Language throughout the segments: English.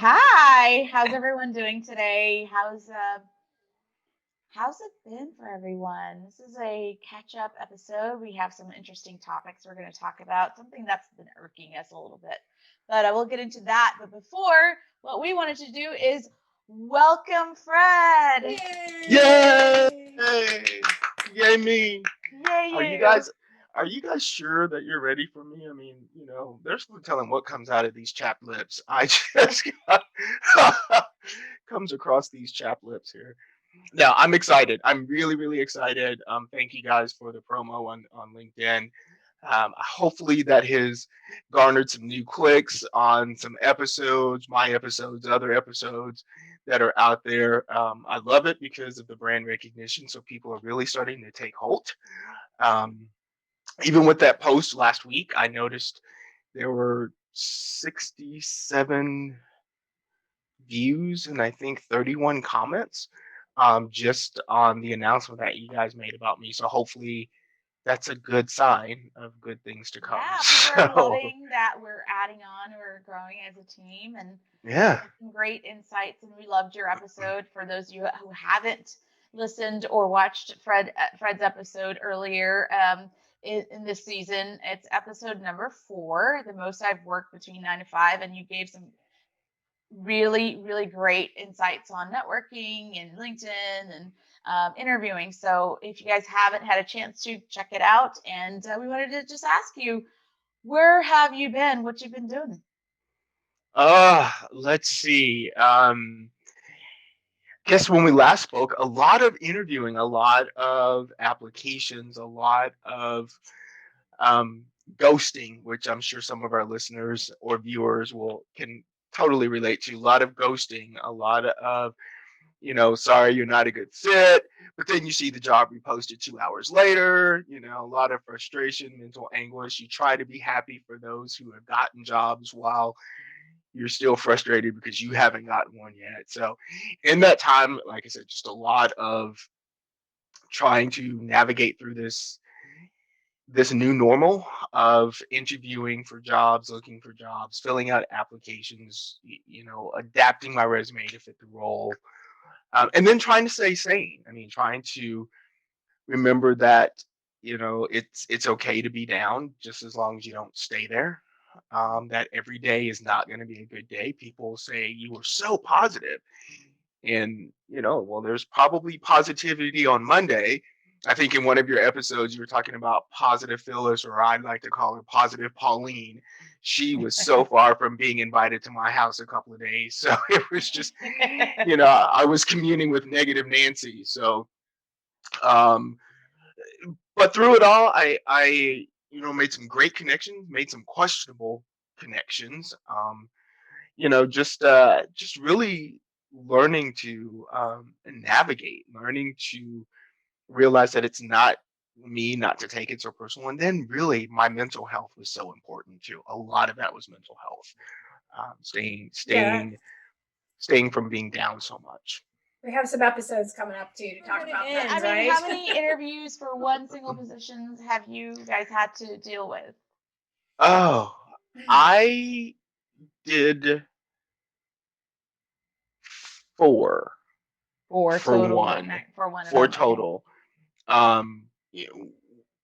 Hi, how's everyone doing today? How's it been for everyone? This is a catch-up episode. We have some interesting topics we're going to talk about, something that's been irking us a little bit. But we'll get into that. But before, what we wanted to do is welcome Fred. Yay! Yay! Yay me! Are you Yay, you. guys are you guys sure that you're ready for me? I mean, there's no telling what comes out of these chap lips. I just got comes across these chap lips here. No, I'm excited. I'm really, really excited. Thank you guys for the promo on LinkedIn. Hopefully that has garnered some new clicks on some episodes, my episodes, other episodes that are out there. I love it because of the brand recognition. So people are really starting to take hold. Um, Even with that post last week, I noticed there were 67 views and I think 31 comments just on the announcement that you guys made about me. So hopefully that's a good sign of good things to come. Yeah, people are So loving that we're adding on, we're growing as a team, and yeah, had some great insights. And we loved your episode. For those of you who haven't listened or watched Fred's episode earlier in this season, it's episode number 4, the most I've worked between 9 to 5, and you gave some really, really great insights on networking and LinkedIn and interviewing. So if you guys haven't had a chance to check it out, and we wanted to just ask you, where have you been? What you've been doing? let's see. Guess when we last spoke, a lot of interviewing, a lot of applications, a lot of um, ghosting, which I'm sure some of our listeners or viewers will can totally relate to. A lot of ghosting, a lot of sorry, you're not a good fit. But then you see the job reposted 2 hours later, a lot of frustration, mental anguish. You try to be happy for those who have gotten jobs while you're still frustrated because you haven't gotten one yet. So, in that time, like I said, just a lot of trying to navigate through this new normal of interviewing for jobs, looking for jobs, filling out applications, adapting my resume to fit the role, and then trying to stay sane. I mean, trying to remember that it's okay to be down just as long as you don't stay there. That every day is not going to be a good day. People say you were so positive, and well, there's probably positivity on Monday. I think in one of your episodes you were talking about positive Phyllis, or I'd like to call her positive Pauline. She was so far from being invited to my house a couple of days, so it was just I was communing with negative Nancy. So, um, but through it all, I made some great connections, made some questionable connections. Just really learning to navigate, learning to realize that it's not me, not to take it so personal. And then really my mental health was so important too. A lot of that was mental health, staying Yeah, staying staying from being down so much. we have some episodes coming up too to talk about I those, mean, right? how many interviews for one single positions have you guys had to deal with? Oh, I did 4 Four for total one, for one of 4 them. Okay. total. You know,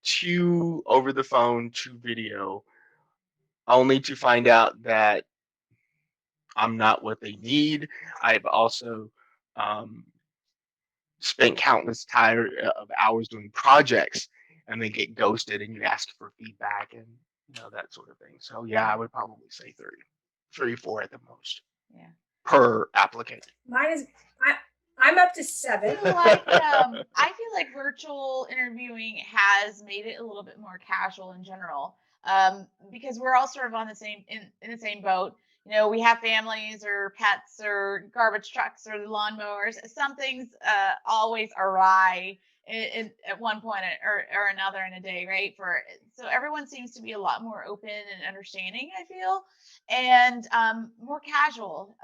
2 over the phone, 2 video, only to find out that I'm not what they need. I've also um, spent countless time of hours doing projects, and they get ghosted, and you ask for feedback and that sort of thing. So yeah, I would probably say 30, 3, 4 at the most Yeah. per applicant. Mine is I I'm up to 7. I feel like virtual interviewing has made it a little bit more casual in general, because we're all sort of on the same in the same boat. We have families or pets or garbage trucks or lawnmowers. Some things always awry at one point or another in a day, right? So everyone seems to be a lot more open and understanding, I feel, and more casual.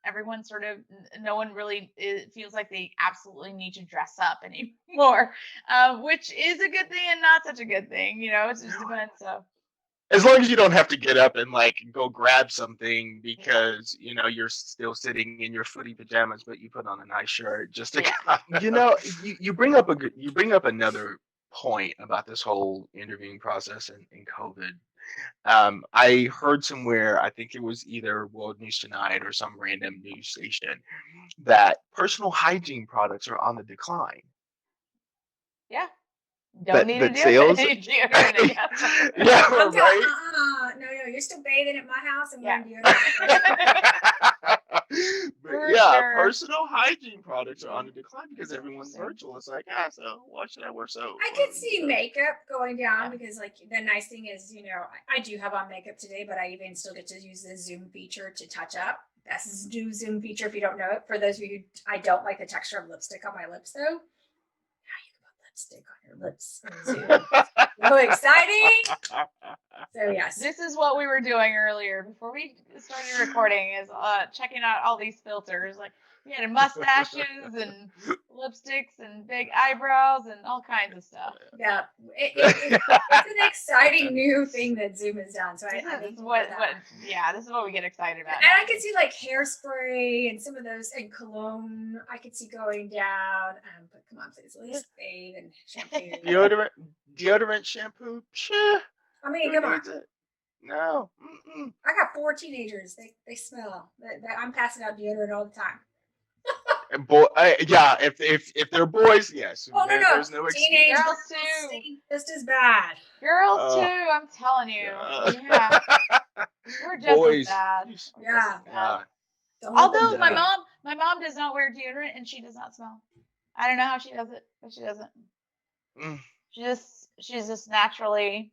Everyone sort of, no one really feels like they absolutely need to dress up anymore, which is a good thing and not such a good thing. It just depends. So As long as you don't have to get up and like go grab something because you're still sitting in your footy pajamas, but you put on a nice shirt just to. You know, you bring up another point about this whole interviewing process in COVID. I heard somewhere, I think it was either World News Tonight or some random news station, that personal hygiene products are on the decline. Yeah. Don't need to do sales. it. Deodorant, Yeah, I'm right. no, you're still bathing at my house and Yeah. wearing deodorant. For sure. Personal hygiene products are on the decline because everyone's virtual. It's like, so why should I wear soap? I could see makeup going down because, like, the nice thing is, I do have on makeup today, but I even still get to use the Zoom feature to touch up. That's the new Zoom feature if you don't know it. For those of you I don't like the texture of lipstick on my lips, though. Now you can put lipstick on your lips in Zoom. So exciting! So yes, this is what we were doing earlier before we started recording. Is checking out all these filters. Like we had mustaches and lipsticks and big eyebrows and all kinds of stuff. Yeah, it's an exciting new thing that Zoom has done. So this is what we get excited about. And I could see like hairspray and some of those and cologne. I could see going down. But come on, please, let's bathe and shampoo. Deodorant, shampoo. Psh, I mean, come on. No. I got 4 teenagers. They smell. I'm passing out deodorant all the time. If they're boys, yes. Oh no, there's no teenage girls too. Just as bad. Girls too. I'm telling you. Yeah. We're just boys. as bad. Yeah. Although my mom does not wear deodorant and she does not smell. I don't know how she does it, but she doesn't. She's just naturally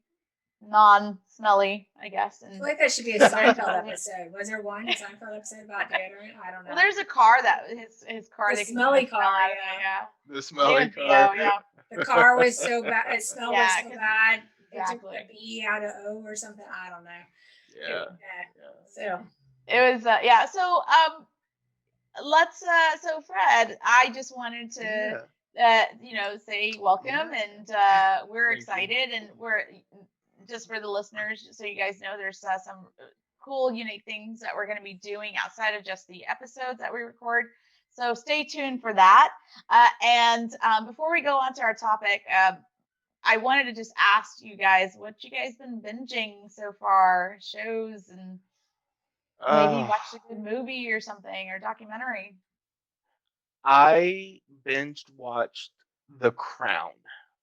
non-smelly, I guess. And I feel like that should be a Seinfeld episode. Was there one Seinfeld episode about deodorant? I don't know. Well, there's a car that his car. The smelly car. Yeah. The smelly car. Yeah. The car was so bad. It smelled was so bad. Exactly. It took the B out of O or something. I don't know. Yeah. So it was. So let's. So Fred, I just wanted to. Say welcome, and we're excited, and we're just for the listeners, so you guys know there's some cool, unique things that we're going to be doing outside of just the episodes that we record. So stay tuned for that. And before we go on to our topic, I wanted to just ask you guys what you guys been binging so far, shows, and maybe watched a good movie or something or documentary. I watched The Crown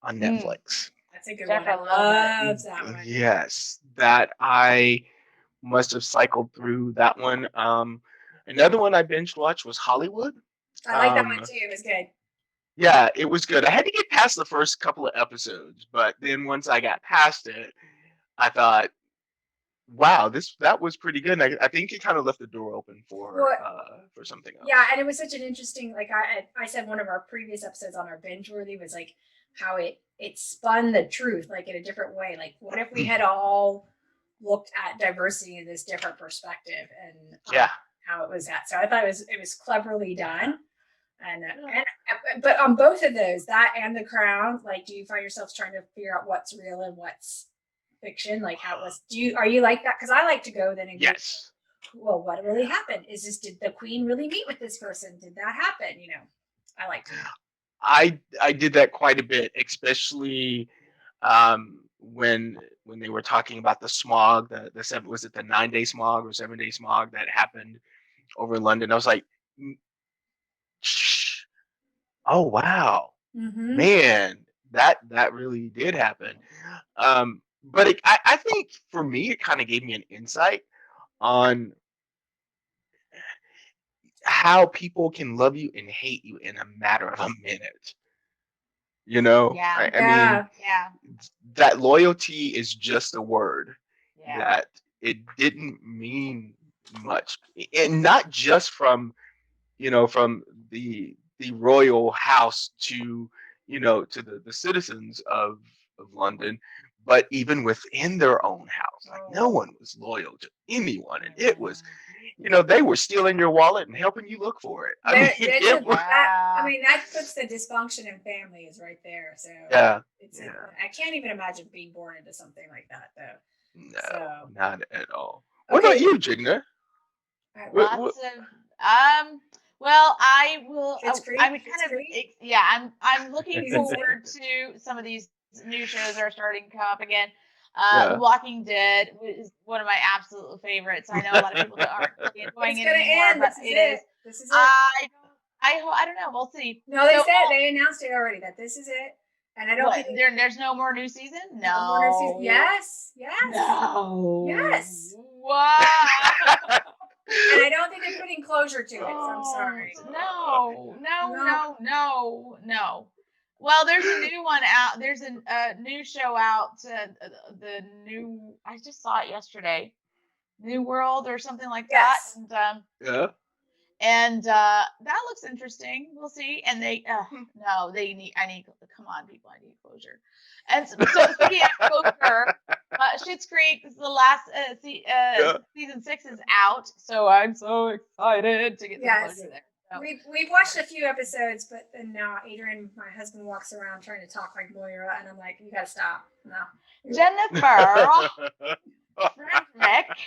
on Netflix. That's a good one. I love that one. Yes, that I must have cycled through that one. Another one I watched was Hollywood. I like that one too. It was good. Yeah, it was good. I had to get past the first couple of episodes, but then once I got past it, I thought, wow, that was pretty good. And I think it kind of left the door open for something else. Yeah, and it was such an interesting, like I said, one of our previous episodes on our binge worthy was like how it spun the truth like in a different way. Like, what if we had all looked at diversity in this different perspective and how it was at? So I thought it was cleverly done. And but on both of those, that and The Crown, like, do you find yourselves trying to figure out what's real and what's fiction? Like, how it was? Are you like that? Because I like to go then and yes. Well, what really happened? Did the Queen really meet with this person? Did that happen? I like to. I did that quite a bit, especially when they were talking about the smog, the 9-day smog or 7-day smog that happened over in London. I was like, oh wow, man, that really did happen. But I think for me, it kind of gave me an insight on how people can love you and hate you in a matter of a minute. I mean, that loyalty is just a word that it didn't mean much, and not just from the royal house to to the citizens of London, but even within their own house. Like, no one was loyal to anyone, and it was, they were stealing your wallet and helping you look for it. I mean, that puts the dysfunction in families right there. So I can't even imagine being born into something like that, though. No, So not at all. What about okay, you, Jigna? What? Lots of well, I will Schitt's Creek, I'm Schitt's kind of Creek, yeah, I'm looking season six. forward to some of these new shows that are starting to come up again. The Yeah. Walking Dead is one of my absolute favorites. I know a lot of people that aren't really But enjoying it's it gonna anymore, end. but This is it is. it. This is it. I don't know. We'll see. No, they So, said they announced it already that this is it, and I don't what? think There's no more new season? no more new season. No. Yes, yes, No. yes. What? And I don't think they're putting closure to it. So I'm Oh, sorry. No. no. Well, there's a new one out. There's a new show out. The new. I just saw it yesterday. New World or something like that. Yes. Yeah. And that looks interesting. We'll see. And they no, they need. I need. Come on, people. I need closure. And so speaking of closure, Schitt's Creek is the last Yeah. season 6 is out. So I'm so excited to get some Yes. closure there. So. We've watched a few episodes, but then now Adrian, my husband, walks around trying to talk like Moira, and I'm like, you gotta stop. No. Jennifer Frederick.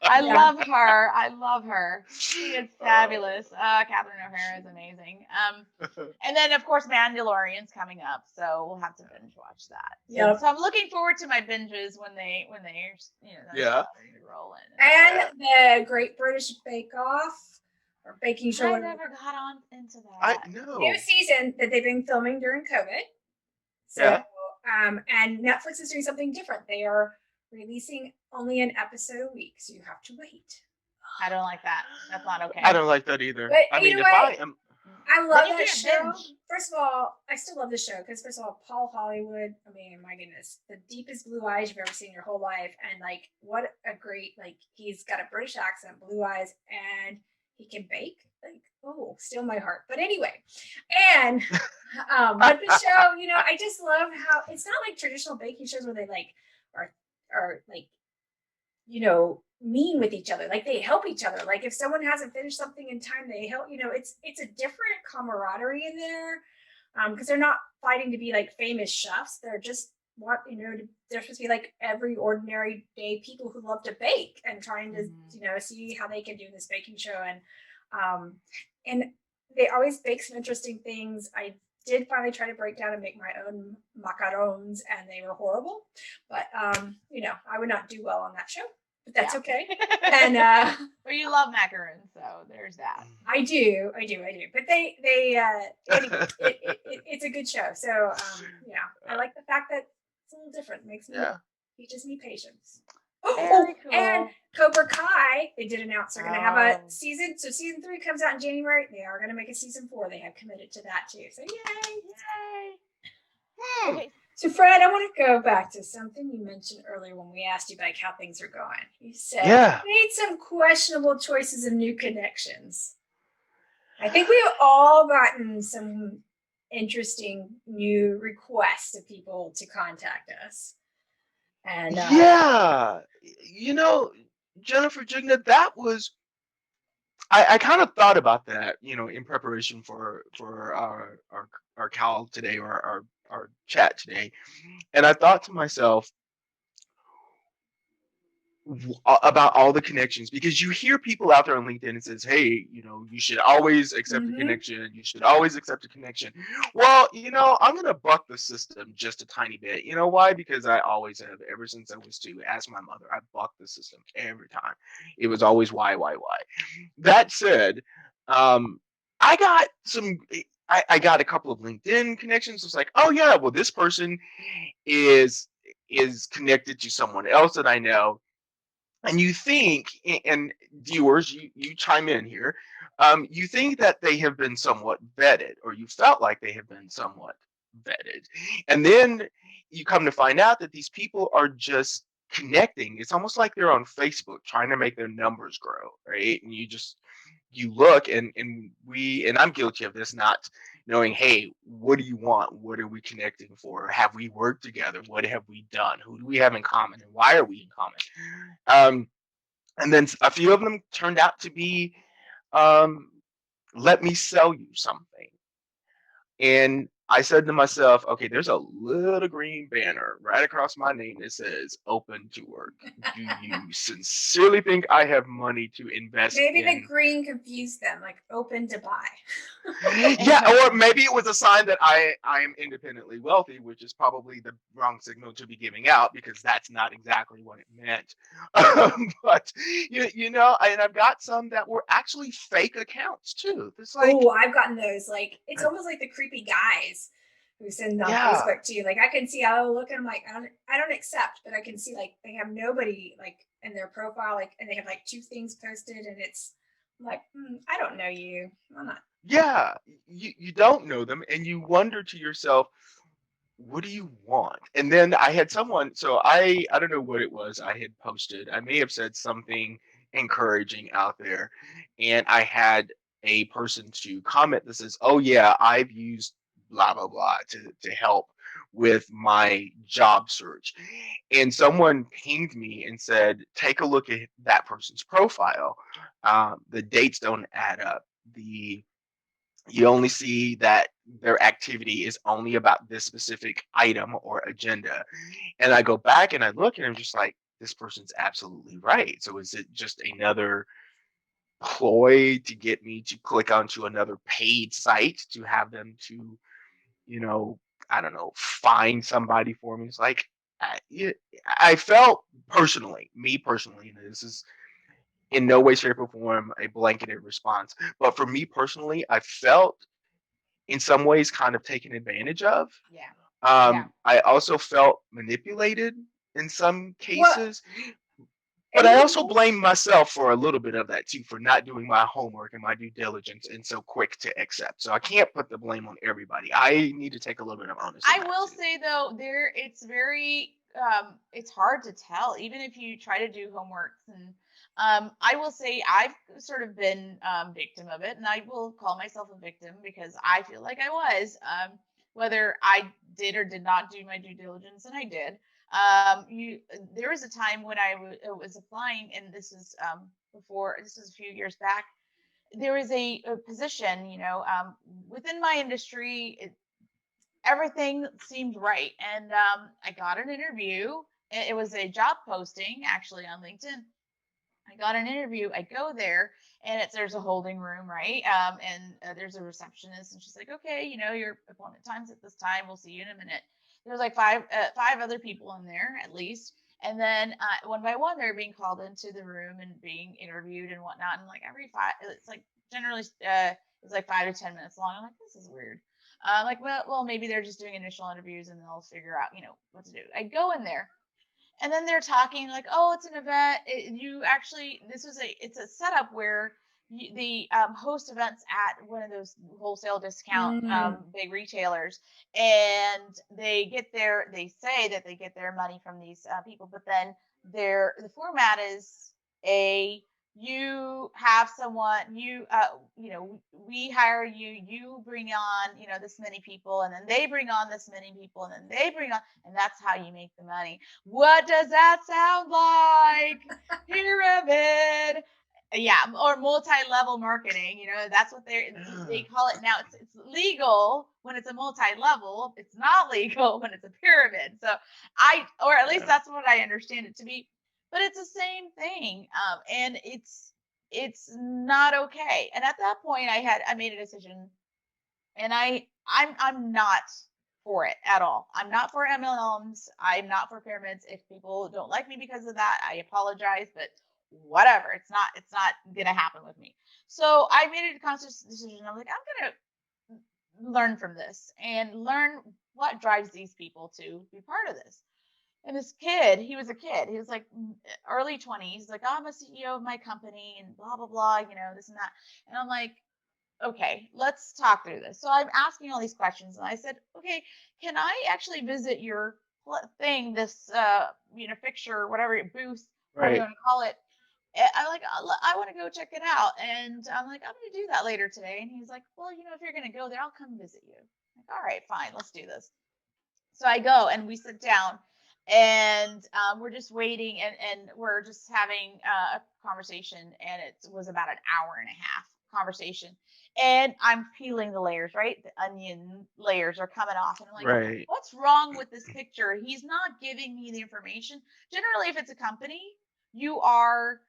I Yeah. love her. I love her. She is fabulous. Catherine O'Hara is amazing. And then of course Mandalorian's coming up, so we'll have to binge watch that. Yep. So I'm looking forward to my binges when they're Yeah. starting to roll in. And the Great British Bake Off or baking show. I never got on into that. know. New season that they've been filming during COVID. So, Yeah. And Netflix is doing something different. They are releasing only an episode a week, so you have to wait. I don't like that. That's not okay. I don't like that either. But I mean, either if way, I am, I love Then you that can't show. binge. First of all, I still love the show because first of all, Paul Hollywood. I mean, my goodness, the deepest blue eyes you've ever seen in your whole life, and like, what a great he's got a British accent, blue eyes, and he can bake. Like, oh, still my heart. But anyway, and but the show, I just love how it's not like traditional baking shows where they are mean with each other. Like they help each other. Like if someone hasn't finished something in time, they help. It's a different camaraderie in there because they're not fighting to be like famous chefs. They're just they're supposed to be like every ordinary day people who love to bake and trying to see how they can do this baking show and they always bake some interesting things. I did finally try to break down and make my own macarons, and they were horrible. But I would not do well on that show. But that's okay. And but you love macaroons, so there's that. I do. But they anyway, it's a good show. So I like the fact that it's a little different. Teaches me patience. Very cool. And Cobra Kai, they did announce they're going to have a season. So season 3 comes out in January. They are going to make a season 4. They have committed to that too. So yay! Okay. So Fred, I want to go back to something you mentioned earlier when we asked you about how things are going. You said you made some questionable choices of new connections. I think we've all gotten some interesting new requests of people to contact us. And Jennifer Jigna, that was I kind of thought about that, in preparation for our call today or our chat today, and I thought to myself about all the connections, because you hear people out there on LinkedIn and says, hey, you should always accept a connection. You should always accept a connection. Well, I'm going to buck the system just a tiny bit. You know why? Because I always have, ever since I was 2, ask my mother, I buck the system every time. It was always why. That said, I got I got a couple of LinkedIn connections. It's like, oh yeah, well, this person is connected to someone else that I know. And you think, and viewers, you chime in here, you think that they have been somewhat vetted, or you felt like they have been somewhat vetted. And then you come to find out that these people are just connecting. It's almost like they're on Facebook trying to make their numbers grow, right? And you look and I'm guilty of this, not knowing, hey, what do you want? What are we connecting for? Have we worked together? What have we done? Who do we have in common? And why are we in common? And then a few of them turned out to be, let me sell you something. And I said to myself, okay, there's a little green banner right across my name that says open to work. Do you sincerely think I have money to invest Maybe the in? green confused them, like open to buy. Yeah, or maybe it was a sign that I am independently wealthy, which is probably the wrong signal to be giving out because that's not exactly what it meant. But and I've got some that were actually fake accounts too. It's like, Oh, I've gotten those. Like it's almost like the creepy guys who send on yeah, Facebook too. Like I can see, I'll look and I'm like, I don't accept, but I can see like they have nobody like in their profile, like, and they have like 2 things posted, and it's I'm like, I don't know you. I'm not. yeah, you don't know them, and you wonder to yourself, what do you want? And then I had someone, so I don't know what it was I had posted. I may have said something encouraging out there, and I had a person to comment that says, "Oh yeah, I've used blah blah blah to help with my job search." And someone pinged me and said, "Take a look at that person's profile. The dates don't add up. The You only see that their activity is only about this specific item or agenda." And I go back and I look and I'm just like, this person's absolutely right. So is it just another ploy to get me to click onto another paid site to have them to, you know, I don't know, find somebody for me? It's like, I felt personally, me personally, and this is in no way, shape, or form a blanketed response, but for me personally, I felt in some ways kind of taken advantage of. Yeah. Yeah. I also felt manipulated in some Well, cases, but and I you also blame myself for a little bit of that too, for not doing my homework and my due diligence and so quick to accept. So I can't put the blame on everybody. I need to take a little bit of onus in I that will too. say though, it's very it's hard to tell, even if you try to do homeworks. And I will say I've sort of been victim of it, and I will call myself a victim because I feel like I was. Whether I did or did not do my due diligence, and I did. There was a time when was applying, and this is before, this is a few years back. There was a position, within my industry. Everything seemed right. And I got an interview. It was a job posting actually on LinkedIn. I got an interview. I go there, and there's a holding room, right? And there's a receptionist, and she's like, "Okay, your appointment time's at this time. We'll see you in a minute." There's like five other people in there at least, and then one by one they're being called into the room and being interviewed and whatnot. And like every five, it's like generally it's like 5 to 10 minutes long. I'm like, this is weird. Like, well, maybe they're just doing initial interviews and they'll figure out, what to do. I go in there, and then they're talking like, oh, it's an event. It's a setup where the host events at one of those wholesale discount mm, big retailers, and they say that they get their money from these people, but then the format is a you have someone we hire you bring on this many people, and then they bring on this many people, and then they bring on, and that's how you make the money. What does that sound like? Pyramid. Yeah, or multi-level marketing. That's what they call it now. It's legal when it's a multi-level. It's not legal when it's a pyramid. So or at least Yeah. that's what I understand it to be. But it's the same thing, and it's not okay. And at that point, I made a decision, and I'm not for it at all. I'm not for MLMs. I'm not for pyramids. If people don't like me because of that, I apologize, but whatever. It's not gonna happen with me. So I made a conscious decision. I'm like, I'm gonna learn from this and learn what drives these people to be part of this. And this kid, he was a kid. He was like early 20s. He's like, oh, I'm a CEO of my company and blah blah blah, this and that. And I'm like, okay, let's talk through this. So I'm asking all these questions, and I said, okay, can I actually visit your thing, this, fixture, whatever, booth, whatever you Right. want to call it? I'm like, I want to go check it out. And I'm like, I'm going to do that later today. And he's like, well, if you're going to go there, I'll come visit you. I'm like, all right, fine, let's do this. So I go and we sit down, and we're just waiting, and we're just having a conversation, and it was about an hour and a half conversation. And I'm peeling the layers, right? The onion layers are coming off. And I'm like, Right. what's wrong with this picture? He's not giving me the information. Generally, if it's a company, you are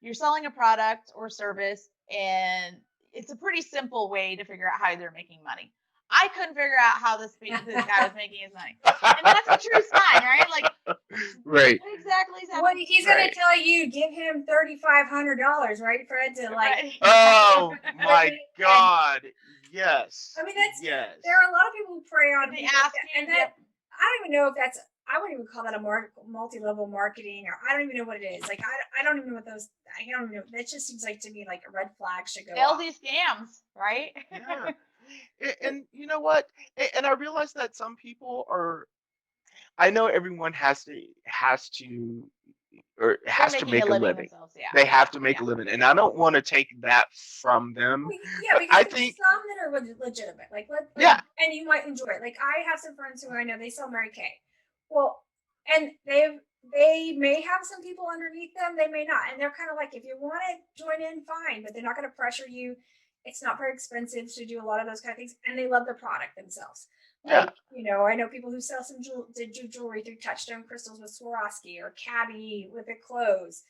you're selling a product or service, and it's a pretty simple way to figure out how they're making money. I couldn't figure out how this guy was making his money, and that's a true sign, right? Like, Right. what exactly is Well, happening? he's going Right. to tell you, give him $3,500, right, Fred? To like, Right. Oh my and God. Yes. I mean, that's Yes. there are a lot of people who prey on They people, ask you, and that yep. I don't even know if that's. I wouldn't even call that a multi-level marketing, or I don't even know what it is. Like I don't even know what those. I don't even know. That just seems like to me like a red flag should go off. Salesy scams, right? Yeah. And you know what? And I realize that some people are. I know everyone has to or They're has to making a make a living living. themselves. Yeah. They have to Yeah. make a living, and I don't want to take that from them. Well, yeah, But because I there's think, some that are legitimate, like yeah, and you might enjoy it. Like I have some friends who I know they sell Mary Kay. Well, and they may have some people underneath them, they may not, and they're kind of like, if you want to join in, fine, but they're not going to pressure you. It's not very expensive to do a lot of those kind of things, and they love the product themselves. yeah, Like, I know people who sell some jewelry through Touchstone Crystals with Swarovski, or Cabby with the clothes,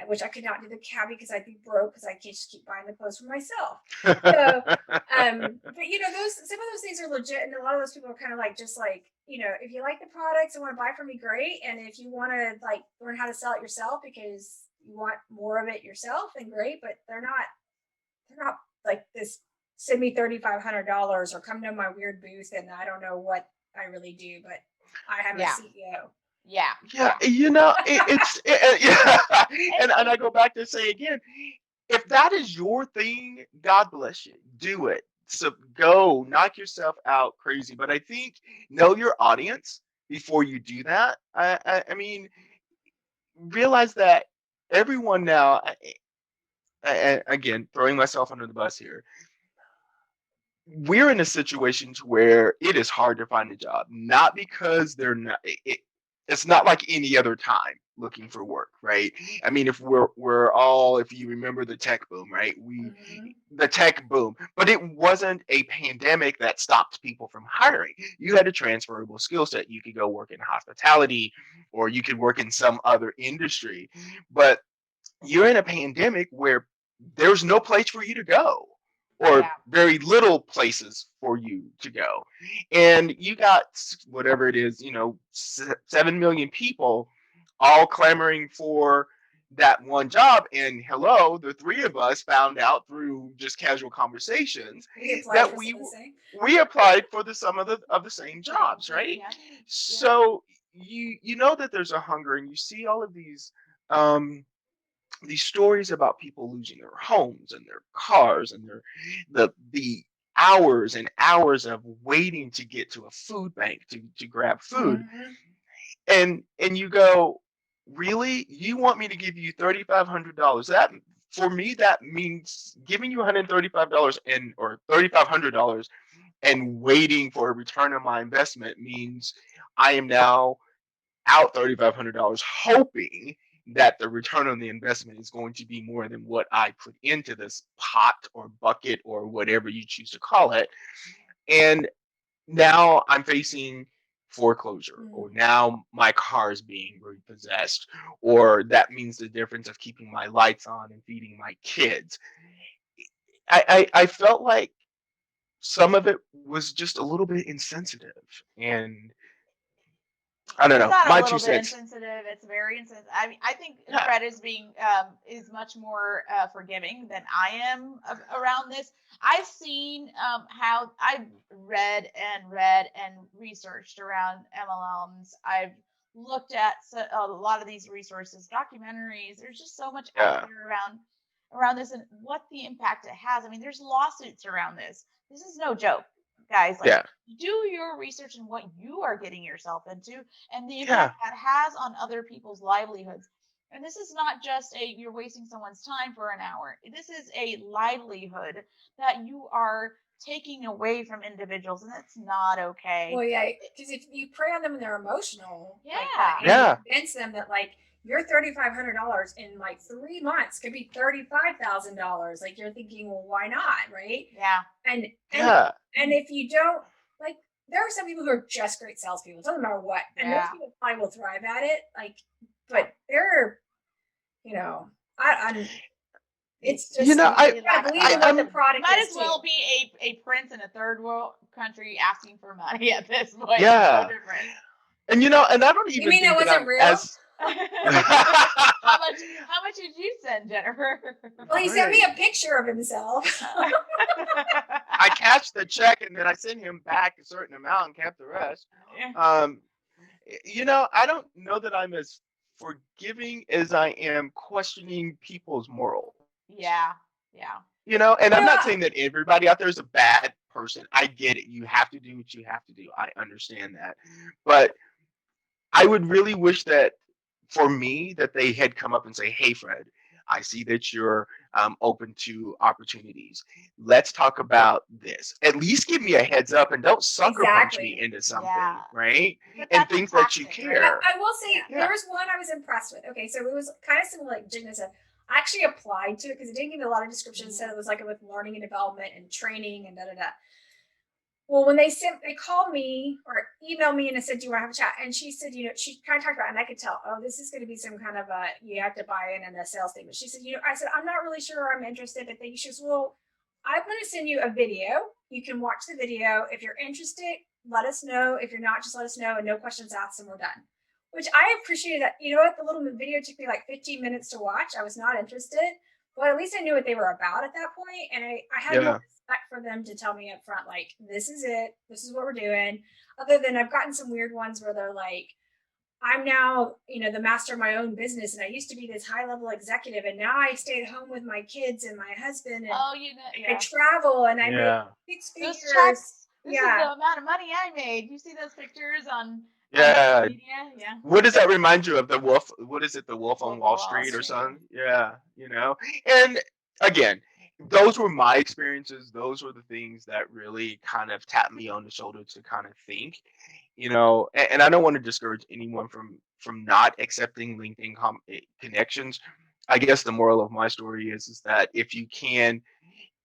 which I could not do the Cabby because I'd be broke because I just keep buying the clothes for myself. So, but those some of those things are legit, and a lot of those people are kind of like, just like, if you like the products and want to buy from me, great. And if you want to like learn how to sell it yourself because you want more of it yourself, then great. But they're not like this. Send me $3,500 or come to my weird booth, and I don't know what I really do, but I have Yeah. a CEO. Yeah. yeah. Yeah. And I go back to say again, if that is your thing, God bless you. Do it. So go knock yourself out crazy. But I think know your audience before you do that. I mean, realize that everyone now. Again, throwing myself under the bus here. We're in a situation to where it is hard to find a job, not because they're not. It's not like any other time looking for work, right? I mean, if we're all, if you remember the tech boom, right? The tech boom, but it wasn't a pandemic that stopped people from hiring. You had a transferable skill set. You could go work in hospitality, or you could work in some other industry, but you're in a pandemic where there's no place for you to go, or Yeah. very little places for you to go. And you got whatever it is, 7 million people all clamoring for that one job. And hello, the three of us found out through just casual conversations that we applied for some of the same jobs, right? Yeah. So you know that there's a hunger, and you see all of these stories about people losing their homes and their cars and the hours and hours of waiting to get to a food bank to grab food. And you go, really? You want me to give you $3,500? That, for me, that means giving you $135 or $3,500 and waiting for a return on my investment means I am now out $3,500 hoping that the return on the investment is going to be more than what I put into this pot or bucket or whatever you choose to call it. And now I'm facing foreclosure, or now my car is being repossessed, or that means the difference of keeping my lights on and feeding my kids. I felt like some of it was just a little bit insensitive, and I don't It's know. not a My two little bit cents. insensitive. It's very insensitive. I mean, I think Yeah. Fred is much more forgiving than I am around this. I've seen how I've read and researched around MLMs. I've looked at a lot of these resources, documentaries. There's just so much out Yeah. there around this and what the impact it has. I mean, there's lawsuits around this. This is no joke, guys. Like, Yeah. do your research in what you are getting yourself into and the Yeah. impact that has on other people's livelihoods. And this is not just you're wasting someone's time for an hour. This is a livelihood that you are taking away from individuals, and that's not okay. Well, yeah, because if you prey on them and they're emotional, Yeah. like that, and Yeah. you convince them that, like, your $3,500 in like 3 months could be $35,000. Like you're thinking, well, why not, right? Yeah. And Yeah. and if you don't like, there are some people who are just great salespeople. It doesn't matter what, and those people probably will thrive at it. Like, but they're, you know, I'm. It's just You know, you gotta believe in what the product might is. As well too. be a prince in a third world country asking for money at this point. Yeah. So different. And you know, and I don't even You mean think that wasn't real? as how much did you send, Jennifer? Well, he sent me a picture of himself. I cashed the check and then I sent him back a certain amount and kept the rest. You know, I don't know that I'm as forgiving as I am questioning people's morals. Yeah. You know, and I'm not saying that everybody out there is a bad person. I get it. You have to do what you have to do. I understand that. But I would really wish that for me that they had come up and say, hey, Fred, I see that you're open to opportunities. Let's talk about this. At least give me a heads up and don't sucker punch me into something, right? And think that you care. Right? I will say there was one I was impressed with. Okay, so it was kind of similar, like Jigna said. I actually applied to it because it didn't give me a lot of description. It said it was like with learning and development and training and da. Well, when they called me or emailed me and I said, do you want to have a chat? And she said, you know, she kind of talked about it and I could tell, oh, this is going to be some kind of you have to buy in a sales thing. But she said, you know, I said, I'm not really sure I'm interested, but she says, well, I'm going to send you a video. You can watch the video. If you're interested, let us know. If you're not, just let us know and no questions asked and we're done. Which I appreciated that. You know what? The little video took me like 15 minutes to watch. I was not interested, but at least I knew what they were about at that point. And I had no respect for them to tell me up front, like, this is it. This is what we're doing. Other than I've gotten some weird ones where they're like, I'm now, you know, the master of my own business. And I used to be this high level executive. And now I stay at home with my kids and my husband. And I travel and I make 6 figures. This is the amount of money I made. You see those pictures on media? Yeah. What does that remind you of? The wolf? What is it? The Wolf on Wall Street or something? Yeah. You know, and again, those were my experiences. Those were the things that really kind of tapped me on the shoulder to kind of think, you know, and I don't want to discourage anyone from not accepting LinkedIn connections. I guess the moral of my story is that if you can,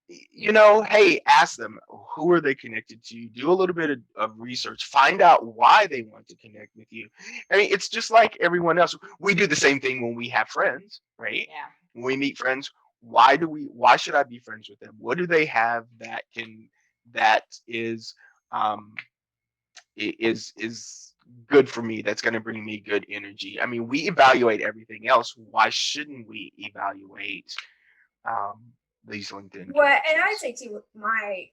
you know, hey, ask them, who are they connected to? Do a little bit of research, find out why they want to connect with you. I mean, it's just like everyone else. We do the same thing when we have friends, right? Yeah. When we meet friends, why should I be friends with them? What do they have that is good for me, that's going to bring me good energy? I mean, we evaluate everything else. Why shouldn't we evaluate these LinkedIn? Well, and I'd say too, my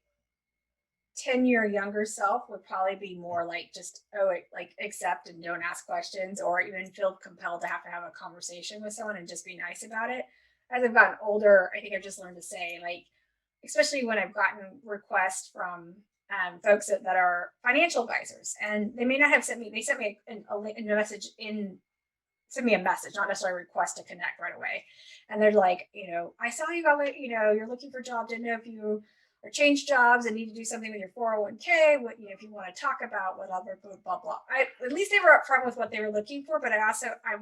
10-year younger self would probably be more like just like accept and don't ask questions, or even feel compelled to have a conversation with someone and just be nice about it. As I've gotten older, I think I've just learned to say, like, especially when I've gotten requests from folks that are financial advisors, and they may not have sent me. They sent me a message send me a message, not necessarily a request to connect right away. And they're like, you know, I saw you got, you know, you're looking for a job. Didn't know if you or change jobs and need to do something with your 401k. What, you know, if you want to talk about whatever, blah blah blah. At least they were upfront with what they were looking for, but I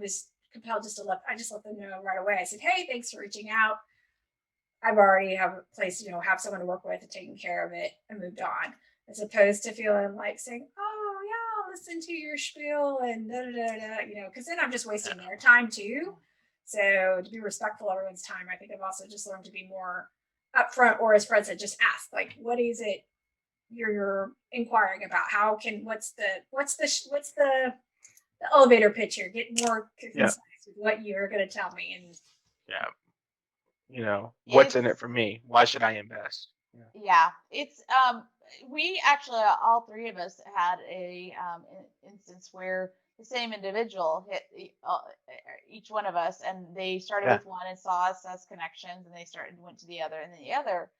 was compelled just to let them know right away. I said, hey, thanks for reaching out. I've already have a place, you know, have someone to work with and taking care of it, and moved on, as opposed to feeling like saying, oh yeah, I'll listen to your spiel and da da da da, you know, because then I'm just wasting their time too. So to be respectful of everyone's time, I think I've also just learned to be more upfront, or as Fred said, just ask, like, what is it you're inquiring about? How can what's the elevator pitch here? Get more concise with what you're going to tell me. And you know, what's in it for me? Why should I invest? Yeah, it's we actually, all three of us had a instance where the same individual hit each one of us, and they started with one and saw us as connections, and they went to the other and then the other.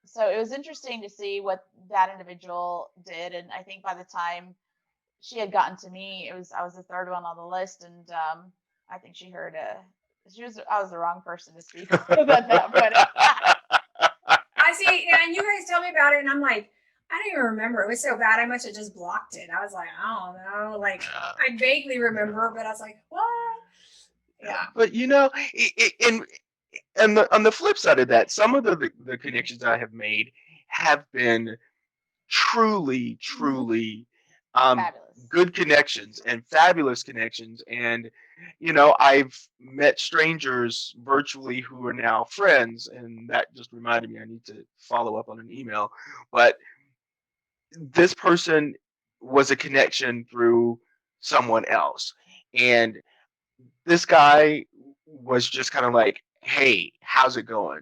So it was interesting to see what that individual did, and I think by the time she had gotten to me, I was the third one on the list, and I think she heard I was the wrong person to speak about that, but I see, and you guys tell me about it, and I'm like, I don't even remember. It was so bad, I must have just blocked it. I was like, I don't know. Like, I vaguely remember, but I was like, what? Yeah. But on the flip side of that, some of the connections I have made have been truly, truly Fabulous. good connections and fabulous connections. And, I've met strangers virtually who are now friends. And that just reminded me I need to follow up on an email. But this person was a connection through someone else. And this guy was just kind of like, hey, how's it going?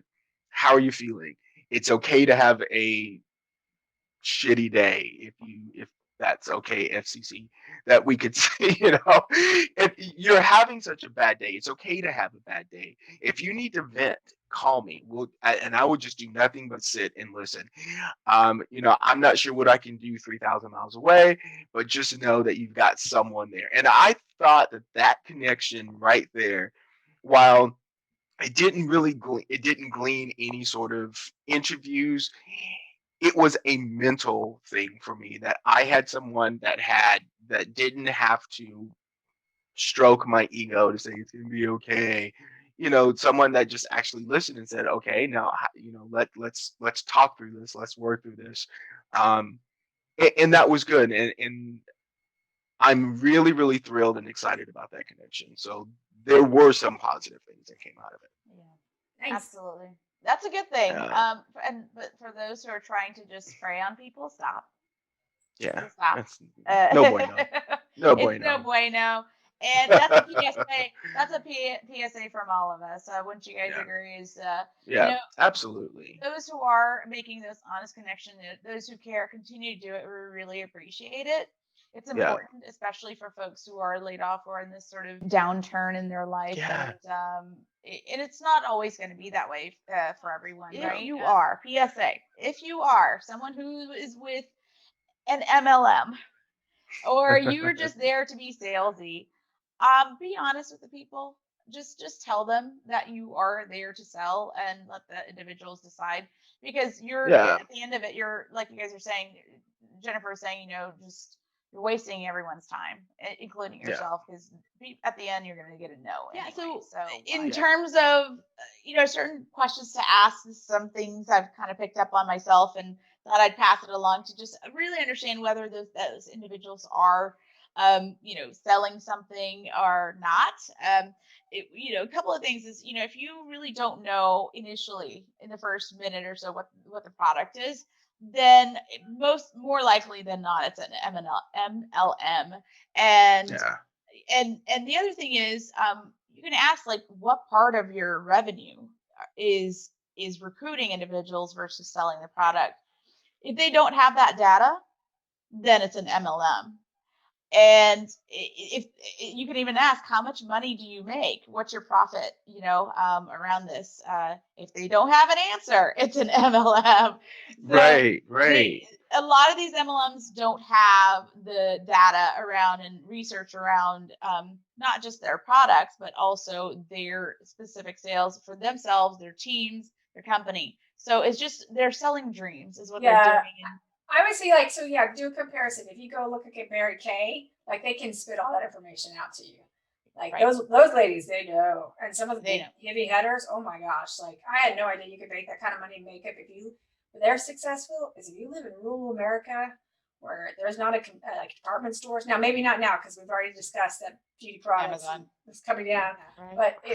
How are you feeling? It's okay to have a shitty day if that's okay, FCC, that we could say, if you're having such a bad day, it's okay to have a bad day. If you need to vent, call me. And I will just do nothing but sit and listen. I'm not sure what I can do 3,000 miles away, but just know that you've got someone there. And I thought that connection right there, while it didn't glean any sort of interviews, it was a mental thing for me that I had someone that didn't have to stroke my ego to say it's gonna be okay. Someone that just actually listened and said, okay, now let's talk through this, let's work through this. And that was good. And I'm really, really thrilled and excited about that connection. So there were some positive things that came out of it. Yeah, nice. Absolutely. That's a good thing. But for those who are trying to just spray on people, stop. Yeah. Stop. No bueno. No bueno. It's no bueno. And that's a PSA. That's a PSA from all of us. Wouldn't you guys agree? Absolutely. Those who are making this honest connection, those who care, continue to do it. We really appreciate it. It's important, especially for folks who are laid off or in this sort of downturn in their life. Yeah. And it's not always going to be that way for everyone, right? You are, PSA, if you are someone who is with an MLM or you're just there to be salesy, be honest with the people. Just tell them that you are there to sell and let the individuals decide, because at the end of it, you're, like you guys are saying, Jennifer is saying, just you're wasting everyone's time, including yourself, because at the end you're going to get a no. Yeah. Anyway. So in terms of certain questions to ask, some things I've kind of picked up on myself and thought I'd pass it along to just really understand whether those individuals are selling something or not. A couple of things is, if you really don't know initially in the first minute or so what the product is, then more likely than not, it's an MLM. And the other thing is, you can ask, like, what part of your revenue is recruiting individuals versus selling the product. If they don't have that data, then it's an MLM. And if you can even ask, how much money do you make? What's your profit, around this? If they don't have an answer, it's an MLM. So right. A lot of these MLMs don't have the data around and research around not just their products, but also their specific sales for themselves, their teams, their company. So it's just, they're selling dreams is what they're doing. I would say, do a comparison. If you go look at Mary Kay, they can spit all that information out to you. Those ladies, they know. And some of the heavy hitters, oh my gosh, I had no idea you could make that kind of money in makeup if they're successful. Is if you live in rural America where there's not a department stores. Now, maybe not now, because we've already discussed that beauty products is coming down. Right. But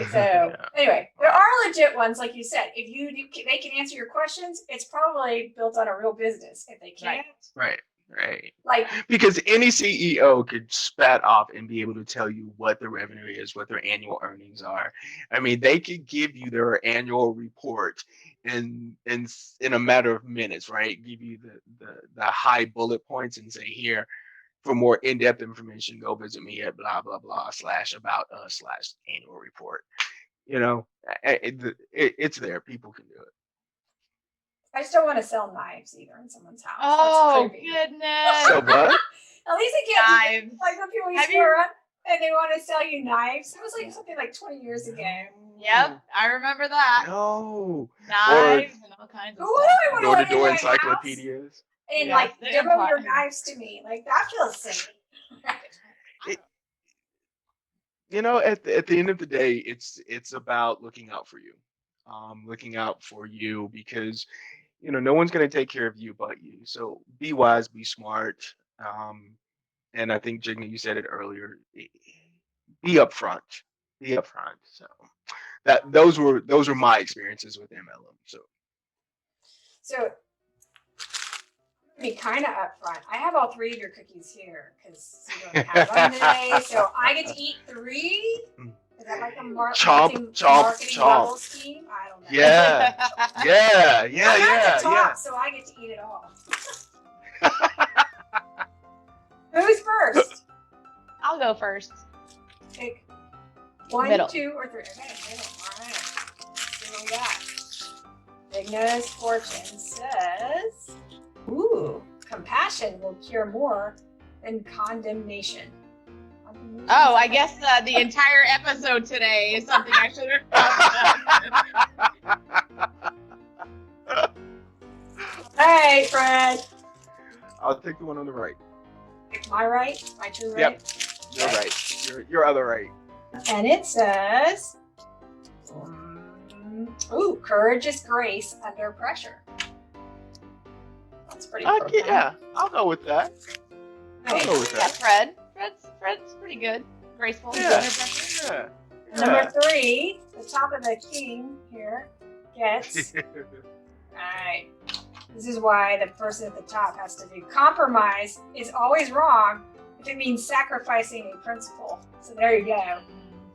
anyway, there are legit ones, like you said. If they can answer your questions, it's probably built on a real business. If they can't, right. Because any CEO could spat off and be able to tell you what the revenue is, what their annual earnings are. I mean, they could give you their annual report in a matter of minutes, right? Give you the high bullet points and say, here, for more in-depth information, go visit me at blah blah blah /about/annual report. It's there. People can do it. I just don't want to sell knives either in someone's house. Oh, goodness. So what? At least they can't do, when people used to run and they want to sell you knives. It was something 20 years ago. Yep, I remember that. No. Knives and all kinds of stuff. Door-to-door encyclopedias. And demo your knives to me. That feels silly. at the end of the day, it's about looking out for you, because no one's going to take care of you but you. So be wise, be smart, and I think Jigna, you said it earlier. Be upfront, be upfront. So those were my experiences with MLM. So be kind of upfront. I have all 3 of your cookies here because you don't have them today. So I get to eat 3. Is that like a marketing bubble scheme? I don't know. Yeah, I'm at the top, so I get to eat it all. Who's first? I'll go first. Pick 1, Middle. 2, or 3. Okay, middle. All right. Let's see what we got. Jigna's fortune says, ooh, compassion will cure more than condemnation. Oh, I guess the entire episode today is something I should have done. Hey, Fred. I'll take the one on the right. Pick my right, my true right. Yep, you're right. Your other right. And it says, ooh, courage is grace under pressure. That's pretty profound. Yeah, I'll go with that. Yeah, Fred's pretty good. Graceful. Yeah. Number 3, the top of the king here gets. Alright. This is why the person at the top has to do. Compromise is always wrong if it means sacrificing a principle. So there you go.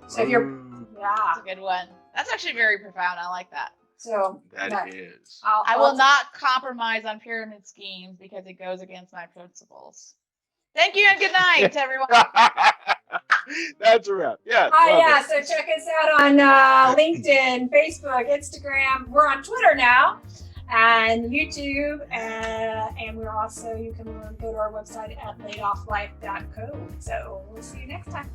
So if you're That's a good one. That's actually very profound. I like that. So that is. I will not compromise on pyramid schemes because it goes against my principles. Thank you and good night, everyone. That's a wrap. Yeah. Yeah. So check us out on LinkedIn, Facebook, Instagram. We're on Twitter now, and YouTube, and we're also, you can go to our website at LaidOffLife.co. So we'll see you next time.